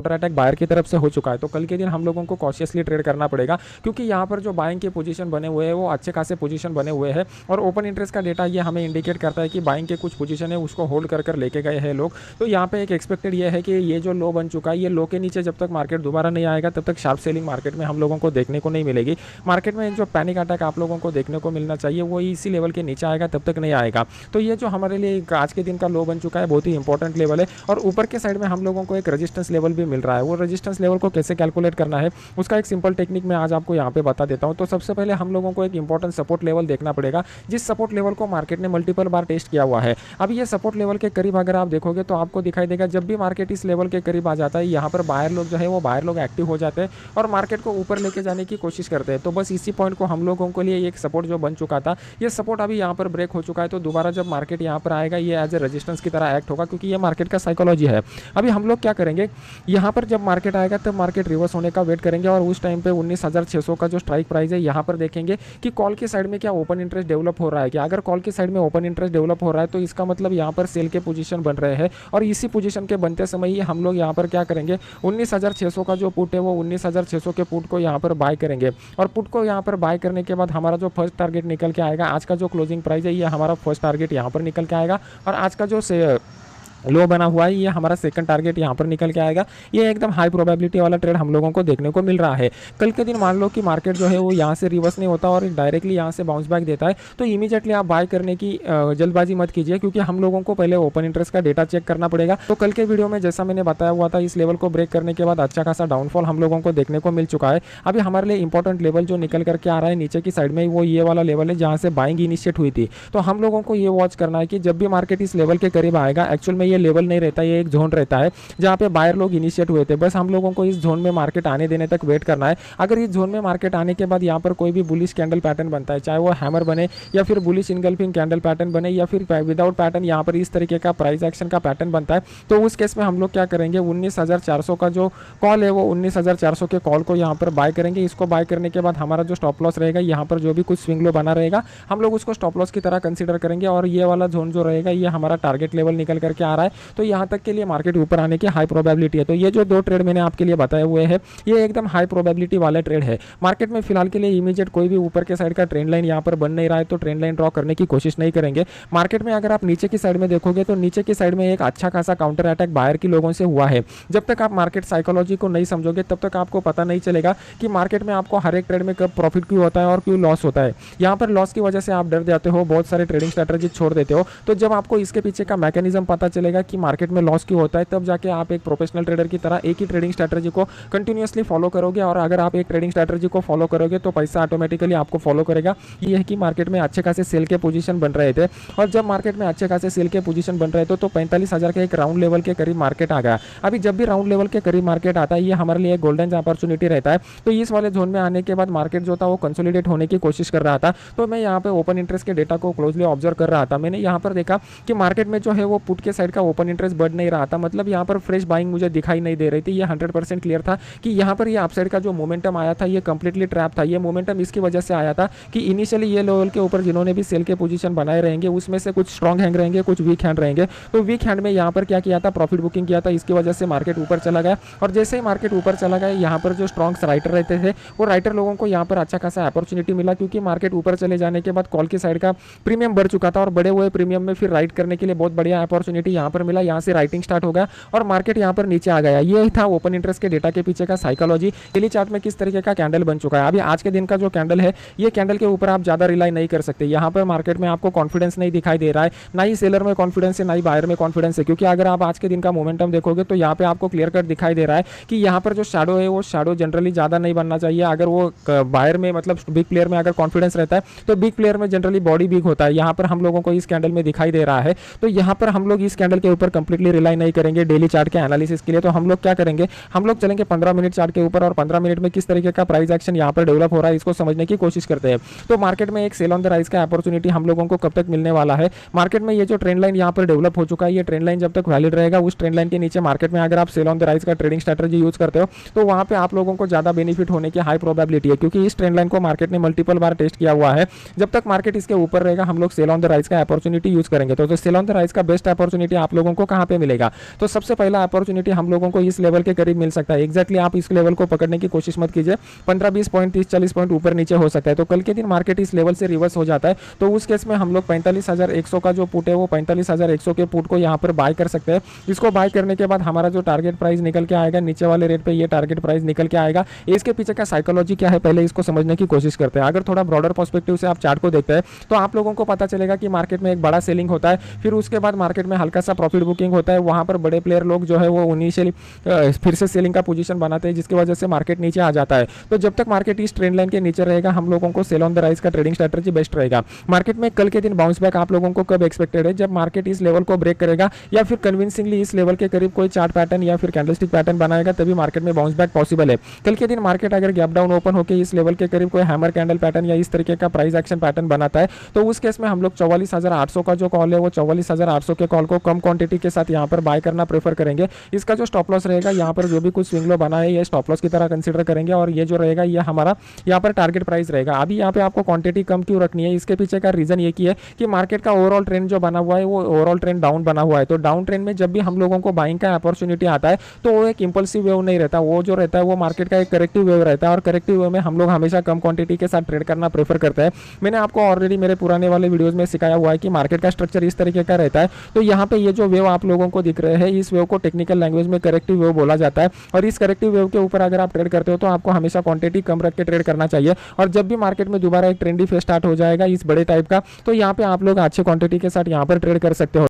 Counter attack buyer की तरफ से हो चुका है, तो कल के दिन हम लोगों को कॉशियसली ट्रेड करना पड़ेगा, क्योंकि यहाँ पर जो बाइंग के पोजीशन बने हुए हैं वो अच्छे खासे पोजीशन बने हुए हैं। और ओपन इंटरेस्ट का डेटा ये हमें इंडिकेट करता है कि बाइंग के कुछ पोजीशन है उसको होल्ड कर लेके गए हैं लोग। तो यहाँ पे एक एक्सपेक्टेड ये है कि ये जो लो बन चुका है, ये लो के नीचे जब तक मार्केट दोबारा नहीं आएगा तब तक शार्प सेलिंग मार्केट में हम लोगों को देखने को नहीं मिलेगी। मार्केट में जो पैनिक अटैक आप लोगों को देखने को मिलना चाहिए वो इसी लेवल के नीचे आएगा तब तक नहीं आएगा। तो ये जो हमारे लिए आज के दिन का लो बन चुका है बहुत ही इंपॉर्टेंट लेवल है। और ऊपर के साइड में हम लोगों को एक रेजिस्टेंस लेवल भी मिल रहा है। वो रेजिस्टेंस लेवल को कैसे कैलकुलेट करना है उसका एक सिंपल टेक्निक मैं आज आपको यहाँ पे बता देता हूँ। तो सबसे पहले हम लोगों को एक इंपॉर्टेंट सपोर्ट लेवल देखना पड़ेगा, जिस सपोर्ट लेवल को मार्केट ने मल्टीपल बार टेस्ट किया हुआ है। अब ये सपोर्ट लेवल के करीब अगर आप देखोगे तो आपको दिखाई देगा जब भी मार्केट इस लेवल के करीब आ जाता है, यहाँ पर बायर लोग जो है वो बायर लोग एक्टिव हो जाते हैं और मार्केट को ऊपर लेके जाने की कोशिश करते हैं। तो बस इसी पॉइंट को हम लोगों के लिए एक सपोर्ट जो बन चुका था, ये सपोर्ट अभी यहाँ पर ब्रेक हो चुका है। तो दोबारा जब मार्केट यहाँ पर आएगा ये एज ए रेजिस्टेंस की तरह एक्ट होगा, क्योंकि ये मार्केट का साइकोलॉजी है। अभी हम लोग क्या करेंगे, यहाँ पर जब मार्केट आएगा तब मार्केट रिवर्स होने का वेट करेंगे और उस टाइम पे 19,600 का जो स्ट्राइक प्राइस है यहाँ पर देखेंगे कि कॉल के साइड में क्या ओपन इंटरेस्ट डेवलप हो रहा है। क्या अगर कॉल के साइड में ओपन इंटरेस्ट डेवलप हो रहा है तो इसका मतलब यहाँ पर सेल के पोजीशन बन रहे हैं और इसी पोजीशन के बनते समय ही हम लोग यहाँ पर क्या करेंगे, 19,600 का जो पुट है वो 19,600 के पुट को यहाँ पर बाय करेंगे। और पुट को यहाँ पर बाय करने के बाद हमारा जो फर्स्ट टारगेट निकल के आएगा, आज का जो क्लोजिंग प्राइस है ये हमारा फर्स्ट टारगेट यहाँ पर निकल के आएगा और आज का जो लो बना हुआ है ये हमारा सेकंड टारगेट यहाँ पर निकल के आएगा। ये एकदम हाई प्रोबेबिलिटी वाला ट्रेड हम लोगों को देखने को मिल रहा है। कल के दिन मान लो कि मार्केट जो है वो यहाँ से रिवर्स नहीं होता और डायरेक्टली यहाँ से बाउंस बैक देता है, तो इमीडिएटली आप बाय करने की जल्दबाजी मत कीजिए, क्योंकि हम लोगों को पहले ओपन इंटरेस्ट का डेटा चेक करना पड़ेगा। तो कल के वीडियो में जैसा मैंने बताया हुआ था, इस लेवल को ब्रेक करने के बाद अच्छा खासा डाउनफॉल हम लोगों को देखने को मिल चुका है। अभी हमारे लिए इंपॉर्टेंट लेवल जो निकल करके आ रहा है नीचे की साइड में, वो ये वाला लेवल है जहाँ से बाइंग इनिशिएट हुई थी। तो हम लोगों को ये वॉच करना है कि जब भी मार्केट इस लेवल के करीब आएगा, एक्चुअल में ये लेवल नहीं रहता, ये एक जोन रहता है जहां पे बायर लोग इनिशिएट हुए थे। बस हम लोगों को इस जोन में मार्केट आने देने तक वेट करना है। अगर इस जोन में मार्केट आने के बाद यहाँ पर कोई भी बुलिश कैंडल पैटर्न बनता है, चाहे वो हैमर बने या फिर बुलिश इनगल्फिंग कैंडल पैटर्न बने या फिर विदाउट पैटर्न यहाँ पर इस तरीके का प्राइस एक्शन का पैटर्न बनता है, तो उस केस में हम लोग क्या करेंगे, 19,400 का जो कॉल है वो 19,400 के कॉल को यहाँ पर बाय करेंगे। इसको बाय करने के बाद हमारा जो स्टॉप लॉस रहेगा, यहाँ पर जो भी कुछ स्विंग लो बना रहेगा हम लोग उसको स्टॉप लॉस की तरह कंसीडर करेंगे और ये वाला जोन जो रहेगा ये हमारा टारगेट लेवल निकल करके आ रहा है। तो यहाँ तक के लिए मार्केट ऊपर आने की हाई प्रोबेबिलिटी है। तो ये जो दो ट्रेड मैंने आपके लिए बताए हुए हैं ये एकदम हाई प्रोबेबिलिटी वाले ट्रेड है। मार्केट में फिलहाल के लिए इमीडिएट कोई भी ऊपर के साइड का ट्रेंड लाइन यहाँ पर बन नहीं रहा है, तो ट्रेंड लाइन ड्रॉ करने की कोशिश नहीं करेंगे। मार्केट में अगर आप नीचे की साइड में देखोगे तो नीचे की साइड में एक अच्छा खासा काउंटर अटैक बायर की लोगों से हुआ है। जब तक आप मार्केट साइकोलॉजी को नहीं समझोगे तब तक आपको पता नहीं चलेगा कि मार्केट में आपको हर एक ट्रेड में कब प्रॉफिट क्यों होता है और क्यों लॉस होता है। यहाँ पर लॉस की वजह से आप डर जाते हो, बहुत सारे ट्रेडिंग स्ट्रेटजी छोड़ देते हो। तो जब आपको इसके पीछे का मैकेनिज्म पता चलेगा कि मार्केट में लॉस क्यों होता है, तब जाके आप एक प्रोफेशनल ट्रेडर की तरह एक ही ट्रेडिंग स्ट्रैटेजी को कंटिन्यूअसली फॉलो करोगे। और अगर आप एक ट्रेडिंग स्ट्रैटेजी को फॉलो करोगे तो पैसा ऑटोमेटिकली आपको फॉलो करेगा। ये है कि मार्केट में अच्छे खासे सेल के पोजीशन बन रहे थे और जब मार्केट में अच्छे खासे सेल के पोजीशन बन रहे थे तो 45,000 के एक राउंड लेवल के करीब मार्केट आ गया। अभी जब भी राउंड लेवल के करीब मार्केट आता है ये हमारे लिए गोल्डन अपॉर्चुनिटी रहता है। तो इस वाले जोन में आने के बाद मार्केट जो था वो कंसोलिडेट होने की कोशिश कर रहा था। तो मैं यहाँ पे ओपन इंटरेस्ट के डेटा को क्लोजली ऑब्जर्व कर रहा था। मैंने यहाँ पर देखा कि मार्केट में जो है वो पुट के साइड का ओपन इंटरेस्ट बढ़ नहीं रहा था, मतलब यहाँ पर फ्रेश बाइंग मुझे दिखाई नहीं दे रही थी। ये 100% क्लियर था कि यहाँ पर ये अपसाइड का जो मोमेंटम आया था ये कंप्लीटली ट्रैप था। ये मोमेंटम इसकी वजह से आया था कि इनिशियली ये लेवल के ऊपर जिन्होंने भी सेल के पोजीशन बनाए रहेंगे उसमें से कुछ स्ट्रॉन्ग हैंड रहेंगे, कुछ वीक हैंड रहेंगे। तो वीक हैंड में यहाँ पर क्या किया था, प्रॉफिट बुकिंग किया था, इसकी वजह से मार्केट ऊपर चला गया। और जैसे ही मार्केट ऊपर चला गया यहाँ पर जो स्ट्रॉन्ग राइटर रहते थे वो राइटर लोगों को यहाँ पर अच्छा खासा अपॉर्चुनिटी मिला, क्योंकि मार्केट ऊपर चले जाने के बाद कॉल की साइड का प्रीमियम बढ़ चुका था और बढ़े हुए प्रीमियम में फिर राइट करने के लिए बहुत बढ़िया अपॉर्चुनिटी यहाँ पर मिला। यहाँ से राइटिंग स्टार्ट हो गया और मार्केट यहाँ पर नीचे आ गया। ये था ओपन इंटरेस्ट के डेटा के पीछे का साइकोलॉजी। डेली चार्ट में किस तरीके का कैंडल बन चुका है। अभी आज के दिन का जो कैंडल है ये कैंडल के ऊपर आप ज्यादा रिलाई नहीं कर सकते। यहाँ पर मार्केट में आपको कॉन्फिडेंस नहीं दिखाई दे रहा है, ना ही सेलर में कॉन्फिडेंस है ना ही बायर में कॉन्फिडेंस है, क्योंकि अगर आप आज के दिन का मोमेंटम देखोगे तो यहाँ पे आपको क्लियर कट दिखाई दे रहा है कि यहाँ पर जो शैडो है वो शैडो जनरली ज्यादा नहीं बनना चाहिए। अगर वो बायर में मतलब बिग प्लेयर में अगर कॉन्फिडेंस रहता है तो बिग प्लेयर में जनरली बॉडी बिग होता है। यहाँ पर हम लोगों को इस कैंडल में दिखाई दे रहा है। तो यहाँ पर हम लोग इस कैंडल के ऊपर कंप्लीटली रिलाई नहीं करेंगे डेली चार्ट के एनालिसिस के लिए। तो हम लोग क्या करेंगे, हम लोग चलेंगे 15 मिनट चार्ट के ऊपर और 15 मिनट में किस तरीके का प्राइस एक्शन यहाँ पर डेवलप हो रहा है इसको समझने की कोशिश करते हैं। तो मार्केट में एक सेल ऑन द राइज का अपॉर्चुनिटी हम लोगों को कब तक मिलने वाला है। मार्केट में ये जो ट्रेंड लाइन यहाँ पर डेवलप हो चुका है, ये ट्रेंड लाइन जब तक वैलिड रहेगा उस ट्रेंड लाइन के नीचे मार्केट में अगर आप सेल ऑन द राइज का ट्रेडिंग स्ट्रेटजी यूज करते हो तो वहाँ पे आप लोगों को ज्यादा बेनिफिट होने की हाई प्रोबेबिलिटी है, क्योंकि इस ट्रेंड लाइन को मार्केट ने मल्टीपल बार टेस्ट किया हुआ है। जब तक मार्केट इसके ऊपर रहेगा हम लोग सेल ऑन द राइज का अपॉर्चुनिटी यूज करेंगे। तो सेल ऑन द राइज का बेस्ट अपॉर्चुनिटी आप लोगों को कहाँ पे मिलेगा। तो सबसे पहला अपॉर्चुनिटी हम लोगों को इस लेवल के करीब मिल सकता है। एग्जैक्टली आप इस लेवल को पकड़ने की कोशिश मत कीजिए, 15-20 पॉइंट 30-40 पॉइंट ऊपर नीचे हो सकता है। तो कल के दिन मार्केट इस लेवल से रिवर्स हो जाता है तो उस केस में हम लोग 45,100 का जो पुट है वो 45,100 के पुट को यहाँ पर बाय कर सकते हैं। इसको बाय करने के बाद हमारा जो टारगेट प्राइस निकल के आएगा नीचे वाले रेट पे, ये टारगेट प्राइस निकल के आएगा। इसके पीछे का साइकोलॉजी क्या है पहले इसको समझने की कोशिश करते हैं। अगर थोड़ा ब्रॉडर पर्सपेक्टिव से आप चार्ट को देखते हैं तो आप लोगों को पता चलेगा कि मार्केट में एक बड़ा सेलिंग होता है, फिर उसके बाद मार्केट में हल्का सा प्रॉफिट बुकिंग होता है। वहां पर बड़े प्लेयर लोग जो है वो इनिशियली फिर से सेलिंग का पोजीशन बनाते हैं, जिसकी वजह से मार्केट नीचे आ जाता है। तो जब तक मार्केट इस ट्रेंड लाइन के नीचे रहेगा हम लोगों को सेल ऑन द राइज का ट्रेडिंग स्ट्रेटजी बेस्ट रहेगा। मार्केट में कल के दिन बाउंस बैक आप लोगों को कब एक्सपेक्टेड है, जब मार्केट इस लेवल को ब्रेक करेगा या फिर कन्विंसिंगली इस लेवल के करीब कोई चार्ट पैटर्न या फिर कैंडलस्टिक पैटर्न बनाएगा, तभी मार्केट में बाउंस बैक पॉसिबल है। कल के दिन मार्केट अगर गैप डाउन ओपन होकर इस लेवल के करीब कोई हैमर कैंडल पैटर्न या इस तरीके का प्राइस एक्शन पैटर्न बनाता है तो उस केस में हम लोग 44,800 का जो कॉल है वो 44,800 के कॉल को कम क्वांटिटी के साथ यहाँ पर बाय करना प्रेफर करेंगे। इसका जो स्टॉप लॉस रहेगा यहाँ पर जो भी कुछ स्विंग लो बना है ये स्टॉप लॉस की तरह कंसीडर करेंगे और ये जो रहेगा ये हमारा यहाँ पर टारगेट प्राइस रहेगा। अभी यहाँ पे आपको क्वांटिटी कम क्यों रखनी है, इसके पीछे का रीजन ये की है कि मार्केट का ओवरऑल ट्रेंड जो बना हुआ है वो ओवरऑल ट्रेंड डाउन बना हुआ है। तो डाउन ट्रेंड में जब भी हम लोगों को बाइंग का अपॉर्चुनिटी आता है तो वो एक इंपल्सिव वेव नहीं रहता, वो जो रहता है वो मार्केट का एक करेक्टिव वेव रहता है और करेक्टिव वेव में हम लोग हमेशा कम क्वांटिटी के साथ ट्रेड करना प्रेफर करते हैं। मैंने आपको ऑलरेडी मेरे पुराने वाले वीडियोस में सिखाया हुआ है कि मार्केट का स्ट्रक्चर इस तरीके का रहता है। तो यहाँ पे ये जो वेव आप लोगों को दिख रहे हैं इस वेव को टेक्निकल लैंग्वेज में करेक्टिव वेव बोला जाता है और इस करेक्टिव वेव के ऊपर अगर आप ट्रेड करते हो तो आपको हमेशा क्वांटिटी कम रख के ट्रेड करना चाहिए। और जब भी मार्केट में दोबारा एक ट्रेंडी फेज स्टार्ट हो जाएगा इस बड़े टाइप का तो यहाँ पे आप लोग अच्छे क्वांटिटी के साथ यहाँ पर ट्रेड कर सकते हो।